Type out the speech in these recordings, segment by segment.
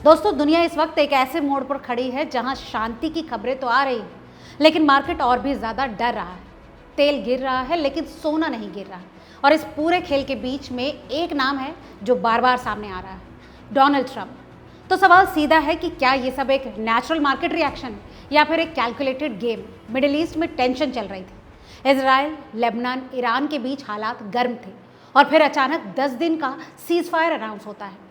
दोस्तों, दुनिया इस वक्त एक ऐसे मोड़ पर खड़ी है जहां शांति की खबरें तो आ रही हैं, लेकिन मार्केट और भी ज़्यादा डर रहा है। तेल गिर रहा है लेकिन सोना नहीं गिर रहा। और इस पूरे खेल के बीच में एक नाम है जो बार बार सामने आ रहा है, डोनाल्ड ट्रंप। तो सवाल सीधा है कि क्या ये सब एक नेचुरल मार्केट रिएक्शन या फिर एक कैलकुलेटेड गेम। मिडिल ईस्ट में टेंशन चल रही थी। इजराइल, लेबनान, ईरान के बीच हालात गर्म थे और फिर अचानक 10 दिन का सीज फायर अनाउंस होता है।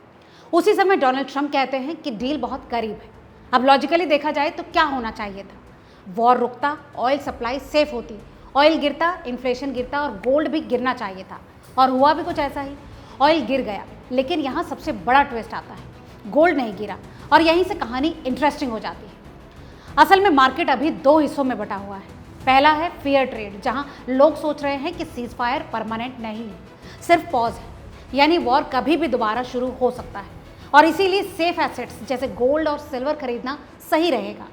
उसी समय डोनाल्ड ट्रंप कहते हैं कि डील बहुत करीब है। अब लॉजिकली देखा जाए तो क्या होना चाहिए था? वॉर रुकता, ऑयल सप्लाई सेफ होती, ऑयल गिरता, इन्फ्लेशन गिरता और गोल्ड भी गिरना चाहिए था। और हुआ भी कुछ ऐसा ही। ऑयल गिर गया, लेकिन यहाँ सबसे बड़ा ट्विस्ट आता है, गोल्ड नहीं गिरा। और यहीं से कहानी इंटरेस्टिंग हो जाती है। असल में मार्केट अभी दो हिस्सों में बटा हुआ है। पहला है फियर ट्रेड, जहाँ लोग सोच रहे हैं कि सीज फायर परमानेंट नहीं है, सिर्फ पॉज है, यानी वॉर कभी भी दोबारा शुरू हो सकता है और इसीलिए सेफ एसेट्स जैसे गोल्ड और सिल्वर खरीदना सही रहेगा।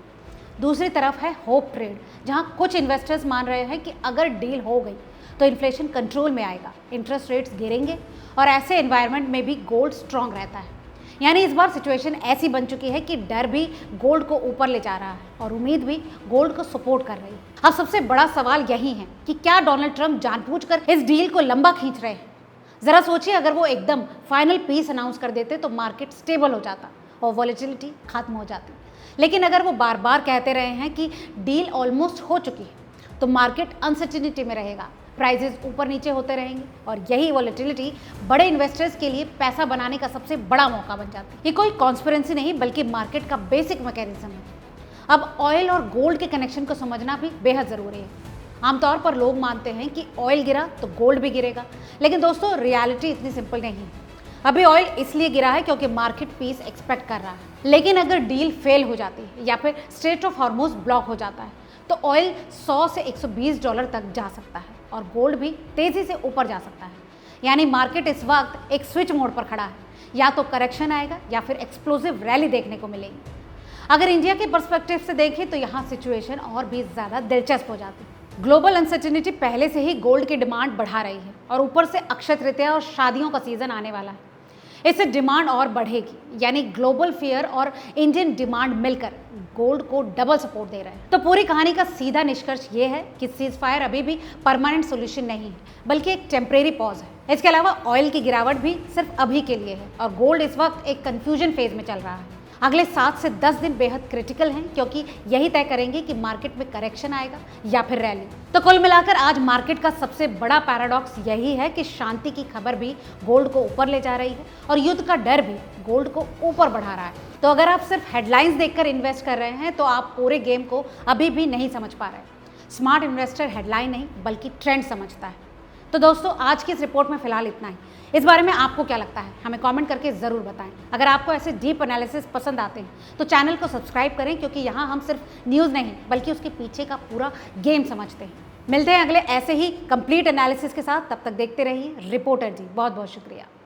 दूसरी तरफ है होप ट्रेड, जहां कुछ इन्वेस्टर्स मान रहे हैं कि अगर डील हो गई तो इन्फ्लेशन कंट्रोल में आएगा, इंटरेस्ट रेट्स गिरेंगे और ऐसे एनवायरनमेंट में भी गोल्ड स्ट्रांग रहता है। यानी इस बार सिचुएशन ऐसी बन चुकी है कि डर भी गोल्ड को ऊपर ले जा रहा है और उम्मीद भी गोल्ड को सपोर्ट कर रही है। अब सबसे बड़ा सवाल यही है कि क्या डोनाल्ड ट्रंप जानबूझकर इस डील को लंबा खींच रहे हैं? ज़रा सोचिए, अगर वो एकदम फाइनल पीस अनाउंस कर देते तो मार्केट स्टेबल हो जाता और वॉलेटिलिटी खत्म हो जाती। लेकिन अगर वो बार बार कहते रहे हैं कि डील ऑलमोस्ट हो चुकी है तो मार्केट अनसर्टेनिटी में रहेगा, प्राइजेस ऊपर नीचे होते रहेंगे और यही वॉलेटिलिटी बड़े इन्वेस्टर्स के लिए पैसा बनाने का सबसे बड़ा मौका बन जाती है। ये कोई कॉन्स्पिरेंसी नहीं बल्कि मार्केट का बेसिक मैकेनिज्म है। अब ऑयल और गोल्ड के कनेक्शन को समझना भी बेहद ज़रूरी है। आमतौर पर लोग मानते हैं कि ऑयल गिरा तो गोल्ड भी गिरेगा, लेकिन दोस्तों रियलिटी इतनी सिंपल नहीं है। अभी ऑयल इसलिए गिरा है क्योंकि मार्केट पीस एक्सपेक्ट कर रहा है, लेकिन अगर डील फेल हो जाती है या फिर स्ट्रेट ऑफ हॉर्मुज़ ब्लॉक हो जाता है तो ऑयल 100 से $120 तक जा सकता है और गोल्ड भी तेज़ी से ऊपर जा सकता है। यानी मार्केट इस वक्त एक स्विच मोड पर खड़ा है, या तो करेक्शन आएगा या फिर एक्सप्लोसिव रैली देखने को मिलेगी। अगर इंडिया के पर्सपेक्टिव से देखें तो यहाँ सिचुएशन और भी ज़्यादा दिलचस्प हो जाती है। ग्लोबल अनसर्टेनिटी पहले से ही गोल्ड की डिमांड बढ़ा रही है और ऊपर से अक्षय तृतीया और शादियों का सीजन आने वाला है। इससे डिमांड और बढ़ेगी, यानी ग्लोबल फियर और इंडियन डिमांड मिलकर गोल्ड को डबल सपोर्ट दे रहे हैं। तो पूरी कहानी का सीधा निष्कर्ष ये है कि सीज फायर अभी भी परमानेंट सोल्यूशन नहीं है, बल्कि एक टेम्परेरी पॉज है। इसके अलावा ऑयल की गिरावट भी सिर्फ अभी के लिए है और गोल्ड इस वक्त एक कंफ्यूजन फेज में चल रहा है। अगले 7 से 10 दिन बेहद क्रिटिकल हैं, क्योंकि यही तय करेंगे कि मार्केट में करेक्शन आएगा या फिर रैली। तो कुल मिलाकर आज मार्केट का सबसे बड़ा पैराडॉक्स यही है कि शांति की खबर भी गोल्ड को ऊपर ले जा रही है और युद्ध का डर भी गोल्ड को ऊपर बढ़ा रहा है। तो अगर आप सिर्फ हेडलाइंस देखकर इन्वेस्ट कर रहे हैं तो आप पूरे गेम को अभी भी नहीं समझ पा रहे। स्मार्ट इन्वेस्टर हेडलाइन नहीं बल्कि ट्रेंड समझता है। तो दोस्तों, आज की इस रिपोर्ट में फिलहाल इतना ही। इस बारे में आपको क्या लगता है हमें कमेंट करके ज़रूर बताएं। अगर आपको ऐसे डीप एनालिसिस पसंद आते हैं तो चैनल को सब्सक्राइब करें, क्योंकि यहाँ हम सिर्फ न्यूज़ नहीं बल्कि उसके पीछे का पूरा गेम समझते हैं। मिलते हैं अगले ऐसे ही कंप्लीट एनालिसिस के साथ। तब तक देखते रहिए रिपोर्टर जी। बहुत बहुत शुक्रिया।